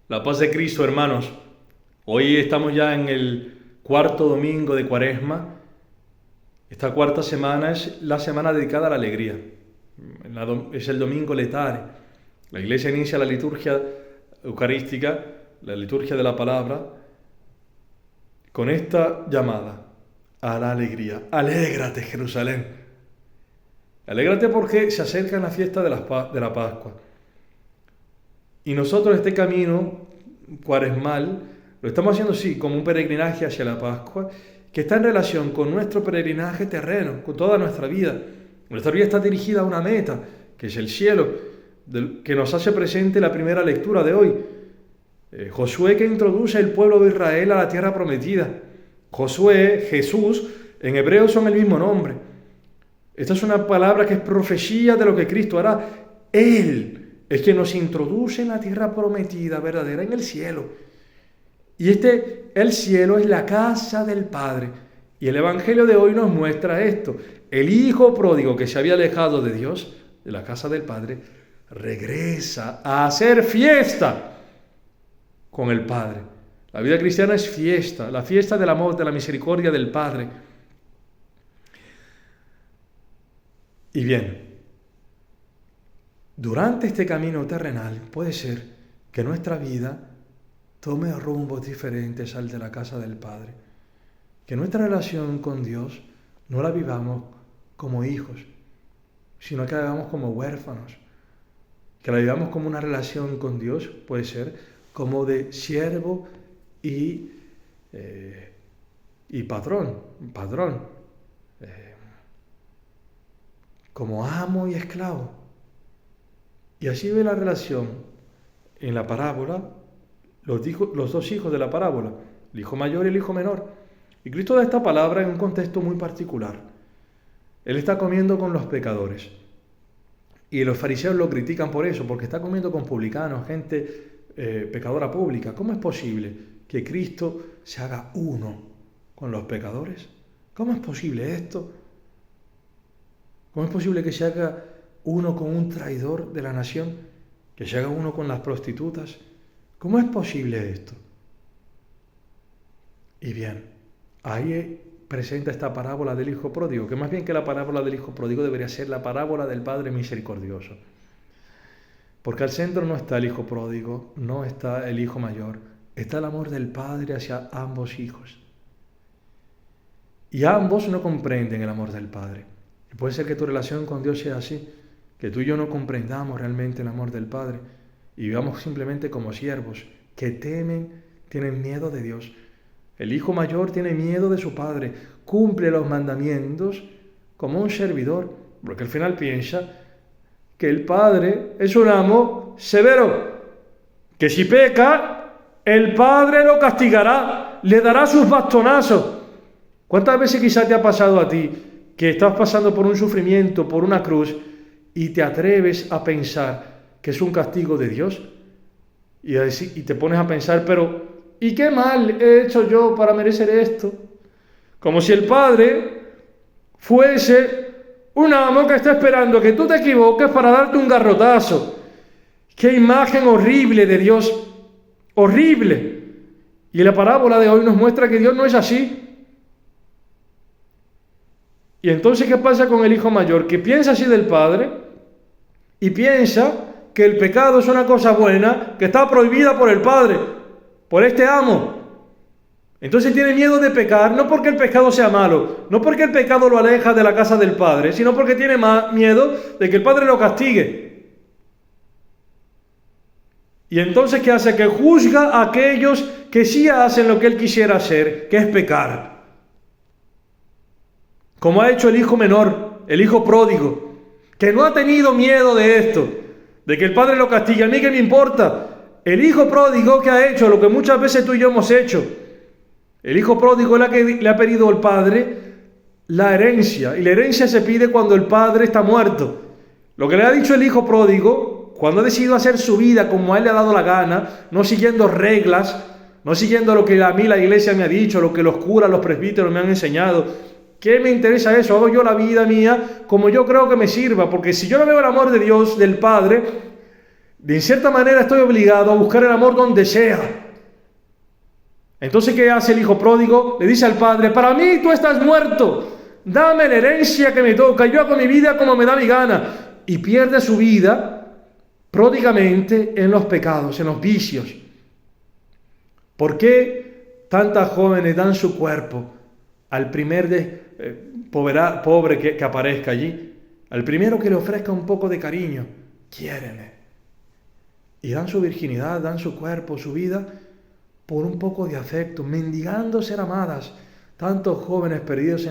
La paz de Cristo, hermanos. Hoy estamos ya en el cuarto domingo de Cuaresma. Esta cuarta semana es la semana dedicada a la alegría. Es el domingo letare. La Iglesia inicia la liturgia eucarística, la liturgia de la palabra, con esta llamada a la alegría. Alégrate, Jerusalén. Alégrate porque se acerca la fiesta de la Pascua. Y nosotros este camino cuaresmal lo estamos haciendo, sí, como un peregrinaje hacia la Pascua, que está en relación con nuestro peregrinaje terreno, con toda nuestra vida. Nuestra vida está dirigida a una meta, que es el cielo, que nos hace presente la primera lectura de hoy. Josué, que introduce el pueblo de Israel a la tierra prometida. Josué, Jesús, en hebreo son el mismo nombre. Esta es una palabra que es profecía de lo que Cristo hará. Él es quien nos introduce en la tierra prometida, verdadera, en el cielo. Y el cielo es la casa del Padre. Y el Evangelio de hoy nos muestra esto. El hijo pródigo que se había alejado de Dios, de la casa del Padre, regresa a hacer fiesta con el Padre. La vida cristiana es fiesta, la fiesta del amor, de la misericordia del Padre. Y bien, durante este camino terrenal puede ser que nuestra vida tome rumbos diferentes al de la casa del Padre. Que nuestra relación con Dios no la vivamos como hijos, sino que la vivamos como huérfanos. Que la vivamos como una relación con Dios, puede ser como de siervo y padrón. Como amo y esclavo. Y así ve la relación en la parábola, los dos hijos de la parábola, el hijo mayor y el hijo menor. Y Cristo da esta palabra en un contexto muy particular. Él está comiendo con los pecadores. Y los fariseos lo critican por eso, porque está comiendo con publicanos, gente pecadora pública. ¿Cómo es posible que Cristo se haga uno con los pecadores? ¿Cómo es posible esto? ¿Cómo es posible que se haga uno con un traidor de la nación? ¿Que se haga uno con las prostitutas? ¿Cómo es posible esto? Y bien, ahí presenta esta parábola del hijo pródigo, que más bien que la parábola del hijo pródigo debería ser la parábola del Padre misericordioso. Porque al centro no está el hijo pródigo, no está el hijo mayor, está el amor del Padre hacia ambos hijos. Y ambos no comprenden el amor del Padre. Y puede ser que tu relación con Dios sea así, que tú y yo no comprendamos realmente el amor del Padre y vivamos simplemente como siervos que temen, tienen miedo de Dios. El hijo mayor tiene miedo de su padre, cumple los mandamientos como un servidor, porque al final piensa que el padre es un amo severo, que si peca, el padre lo castigará, le dará sus bastonazos. ¿Cuántas veces quizás te ha pasado a ti que estás pasando por un sufrimiento, por una cruz, y te atreves a pensar que es un castigo de Dios? Y te pones a pensar, pero ¿y qué mal he hecho yo para merecer esto? Como si el Padre fuese un amo que está esperando que tú te equivoques para darte un garrotazo. ¡Qué imagen horrible de Dios! ¡Horrible! Y la parábola de hoy nos muestra que Dios no es así. Y entonces, ¿qué pasa con el hijo mayor? Que piensa así del Padre y piensa que el pecado es una cosa buena que está prohibida por el Padre, por este amo. Entonces tiene miedo de pecar, no porque el pecado sea malo, no porque el pecado lo aleja de la casa del Padre, sino porque tiene más miedo de que el Padre lo castigue. Y entonces, ¿qué hace? Que juzga a aquellos que sí hacen lo que él quisiera hacer, que es pecar. Como ha hecho el hijo menor, el hijo pródigo, que no ha tenido miedo de esto, de que el Padre lo castigue. A mí qué me importa. El hijo pródigo que ha hecho lo que muchas veces tú y yo hemos hecho. El hijo pródigo le ha pedido al Padre la herencia. Y la herencia se pide cuando el Padre está muerto. Lo que le ha dicho el hijo pródigo, cuando ha decidido hacer su vida como a él le ha dado la gana, no siguiendo reglas, no siguiendo lo que a mí la iglesia me ha dicho, lo que los curas, los presbíteros me han enseñado. ¿Qué me interesa eso? Hago yo la vida mía como yo creo que me sirva. Porque si yo no veo el amor de Dios, del Padre, en cierta manera estoy obligado a buscar el amor donde sea. Entonces, ¿qué hace el hijo pródigo? Le dice al padre: para mí tú estás muerto, dame la herencia que me toca, yo hago mi vida como me da mi gana. Y pierde su vida pródigamente en los pecados, en los vicios. ¿Por qué tantas jóvenes dan su cuerpo al primer pobre que aparezca allí? Al primero que le ofrezca un poco de cariño, quiéreme. Y dan su virginidad, dan su cuerpo, su vida, por un poco de afecto, mendigando ser amadas. Tantos jóvenes perdidos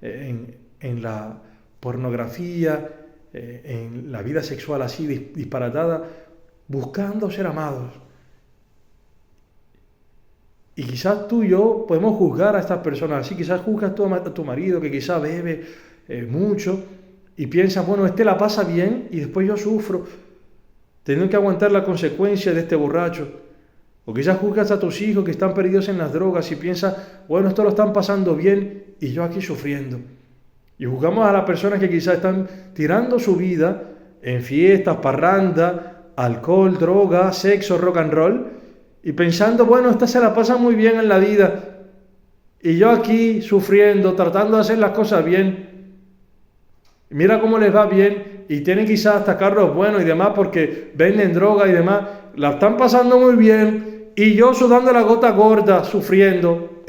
en la pornografía, en la vida sexual así disparatada, buscando ser amados. Y quizás tú y yo podemos juzgar a estas personas así. Quizás juzgas tú a tu marido que quizás bebe mucho y piensas: bueno, este la pasa bien y después yo sufro, teniendo que aguantar la consecuencia de este borracho. O quizás juzgas a tus hijos que están perdidos en las drogas y piensas: bueno, esto lo están pasando bien y yo aquí sufriendo. Y juzgamos a las personas que quizás están tirando su vida en fiestas, parranda, alcohol, droga, sexo, rock and roll, y pensando: bueno, esta se la pasa muy bien en la vida y yo aquí sufriendo, tratando de hacer las cosas bien. Mira cómo les va bien y tienen quizás hasta carros buenos y demás porque venden droga y demás. La están pasando muy bien y yo sudando la gota gorda, sufriendo.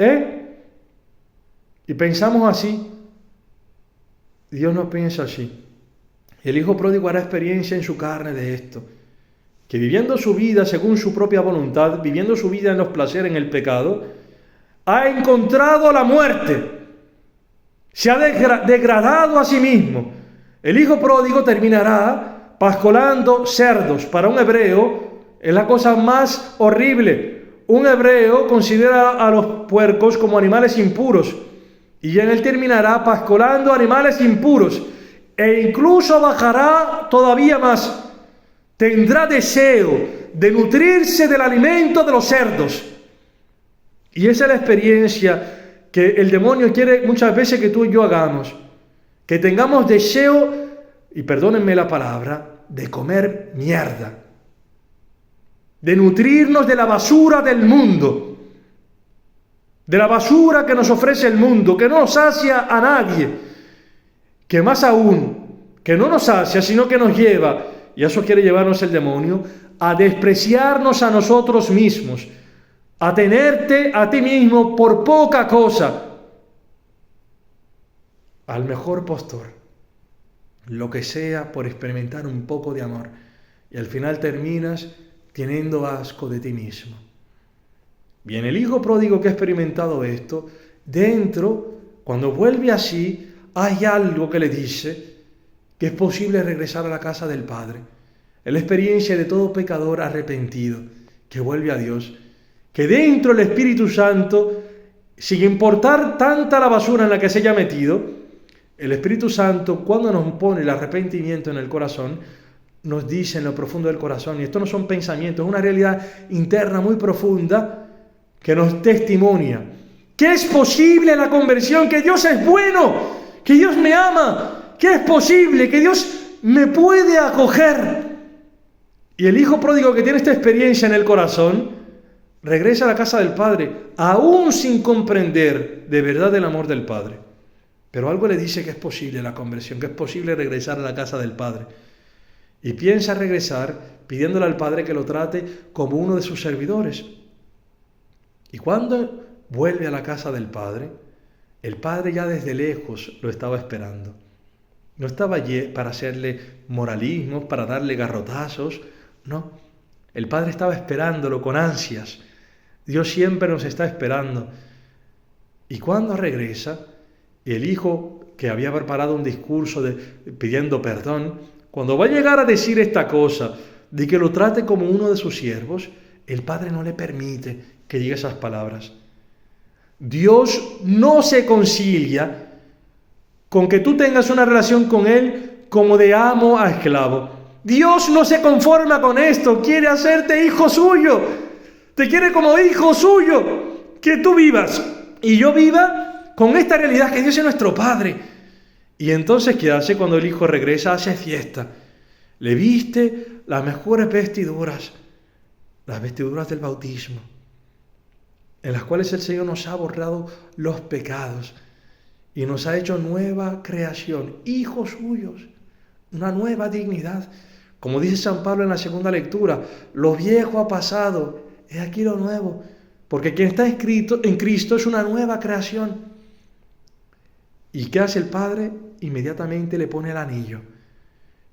Y pensamos así. Dios no piensa así. El hijo pródigo hará experiencia en su carne de esto. Que viviendo su vida según su propia voluntad, viviendo su vida en los placeres, en el pecado, ha encontrado la muerte. Se ha degradado a sí mismo. El hijo pródigo terminará pascolando cerdos. Para un hebreo es la cosa más horrible. Un hebreo considera a los puercos como animales impuros. Y en él terminará pascolando animales impuros. E incluso bajará todavía más. Tendrá deseo de nutrirse del alimento de los cerdos. Y esa es la experiencia que el demonio quiere muchas veces que tú y yo hagamos. Que tengamos deseo, y perdónenme la palabra, de comer mierda. De nutrirnos de la basura del mundo. De la basura que nos ofrece el mundo, que no nos sacia a nadie. Que más aún, que no nos sacia, sino que nos lleva, y eso quiere llevarnos el demonio, a despreciarnos a nosotros mismos. A tenerte a ti mismo por poca cosa. Al mejor postor, lo que sea por experimentar un poco de amor. Y al final terminas teniendo asco de ti mismo. Bien, el hijo pródigo que ha experimentado esto, dentro, cuando vuelve así, hay algo que le dice que es posible regresar a la casa del Padre. Es la experiencia de todo pecador arrepentido que vuelve a Dios. Que dentro el Espíritu Santo, sin importar tanta la basura en la que se haya metido, el Espíritu Santo, cuando nos pone el arrepentimiento en el corazón, nos dice en lo profundo del corazón, y esto no son pensamientos, es una realidad interna muy profunda que nos testimonia que es posible la conversión, que Dios es bueno, que Dios me ama, que es posible, que Dios me puede acoger. Y el hijo pródigo que tiene esta experiencia en el corazón, regresa a la casa del Padre, aún sin comprender de verdad el amor del Padre. Pero algo le dice que es posible la conversión, que es posible regresar a la casa del Padre. Y piensa regresar pidiéndole al Padre que lo trate como uno de sus servidores. Y cuando vuelve a la casa del Padre, el Padre ya desde lejos lo estaba esperando. No estaba allí para hacerle moralismos, para darle garrotazos, no. El Padre estaba esperándolo con ansias. Dios siempre nos está esperando. Y cuando regresa, el hijo que había preparado un discurso pidiendo perdón, cuando va a llegar a decir esta cosa, de que lo trate como uno de sus siervos, el Padre no le permite que diga esas palabras. Dios no se concilia con que tú tengas una relación con Él como de amo a esclavo. Dios no se conforma con esto, quiere hacerte hijo suyo, te quiere como hijo suyo, que tú vivas y yo viva con esta realidad que Dios es nuestro Padre. Y entonces, ¿qué hace cuando el hijo regresa? Hace fiesta. Le viste las mejores vestiduras, las vestiduras del bautismo, en las cuales el Señor nos ha borrado los pecados y nos ha hecho nueva creación, hijos suyos, una nueva dignidad. Como dice San Pablo en la segunda lectura, lo viejo ha pasado, he aquí lo nuevo, porque quien está escrito en Cristo es una nueva creación. ¿Y qué hace el Padre? Inmediatamente le pone el anillo,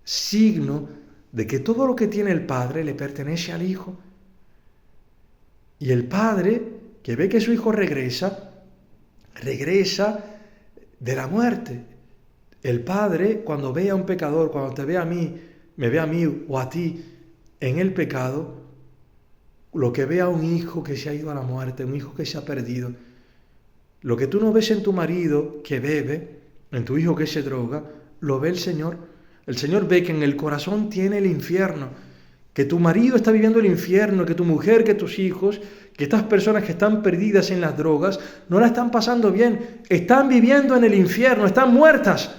signo de que todo lo que tiene el Padre le pertenece al Hijo. Y el Padre, que ve que su Hijo regresa de la muerte. El Padre, cuando ve a un pecador, cuando te ve a mí, me ve a mí o a ti en el pecado, lo que ve a un hijo que se ha ido a la muerte, un hijo que se ha perdido, lo que tú no ves en tu marido que bebe, en tu hijo que se droga, lo ve el Señor. El Señor ve que en el corazón tiene el infierno, que tu marido está viviendo el infierno, que tu mujer, que tus hijos, que estas personas que están perdidas en las drogas, no la están pasando bien, están viviendo en el infierno, están muertas.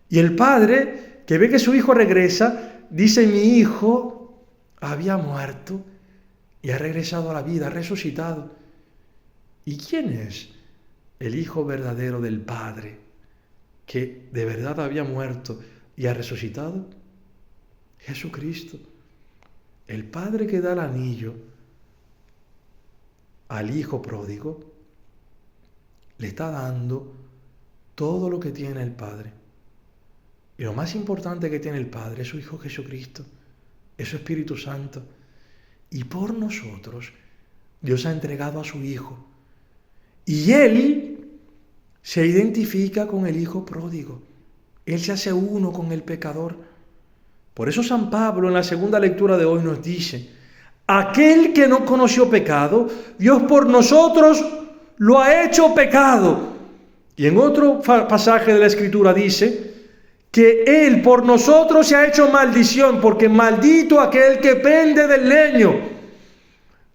Y el Padre, que ve que su hijo regresa, dice: mi hijo había muerto y ha regresado a la vida, ha resucitado. ¿Y quién es el Hijo verdadero del Padre, que de verdad había muerto y ha resucitado? Jesucristo. El Padre que da el anillo al Hijo pródigo, le está dando todo lo que tiene el Padre. Y lo más importante que tiene el Padre es su Hijo Jesucristo, es su Espíritu Santo. Y por nosotros Dios ha entregado a su Hijo. Y Él se identifica con el Hijo pródigo. Él se hace uno con el pecador. Por eso San Pablo en la segunda lectura de hoy nos dice: aquel que no conoció pecado, Dios por nosotros lo ha hecho pecado. Y en otro pasaje de la Escritura dice que Él por nosotros se ha hecho maldición, porque maldito aquel que pende del leño.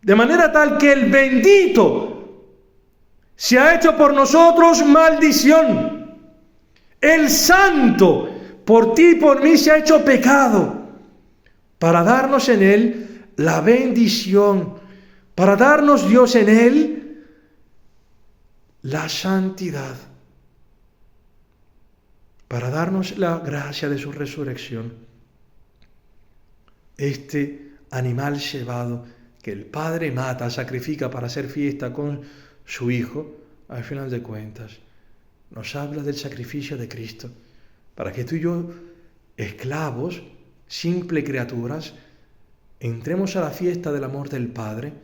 De manera tal que el bendito se ha hecho por nosotros maldición. El santo por ti y por mí se ha hecho pecado, para darnos en Él la bendición, para darnos Dios en Él la santidad, para darnos la gracia de su resurrección. Este animal cebado que el Padre mata, sacrifica para hacer fiesta con su Hijo, al final de cuentas, nos habla del sacrificio de Cristo, para que tú y yo, esclavos, simples criaturas, entremos a la fiesta del amor del Padre,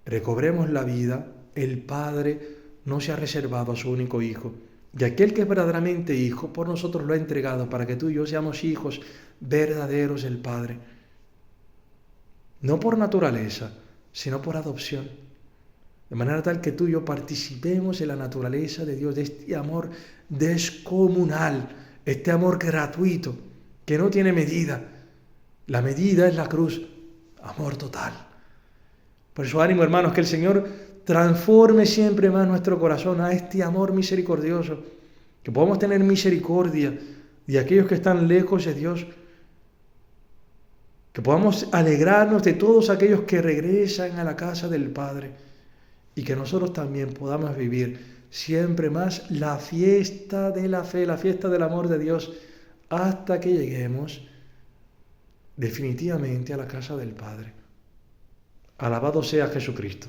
recobremos la vida. El Padre no se ha reservado a su único Hijo, y aquel que es verdaderamente Hijo, por nosotros lo ha entregado para que tú y yo seamos hijos verdaderos del Padre. No por naturaleza, sino por adopción. De manera tal que tú y yo participemos en la naturaleza de Dios, de este amor descomunal, este amor gratuito, que no tiene medida. La medida es la cruz, amor total. Por eso ánimo, hermanos, que el Señor transforme siempre más nuestro corazón a este amor misericordioso, que podamos tener misericordia de aquellos que están lejos de Dios, que podamos alegrarnos de todos aquellos que regresan a la casa del Padre, y que nosotros también podamos vivir siempre más la fiesta de la fe, la fiesta del amor de Dios, hasta que lleguemos definitivamente a la casa del Padre. Alabado sea Jesucristo.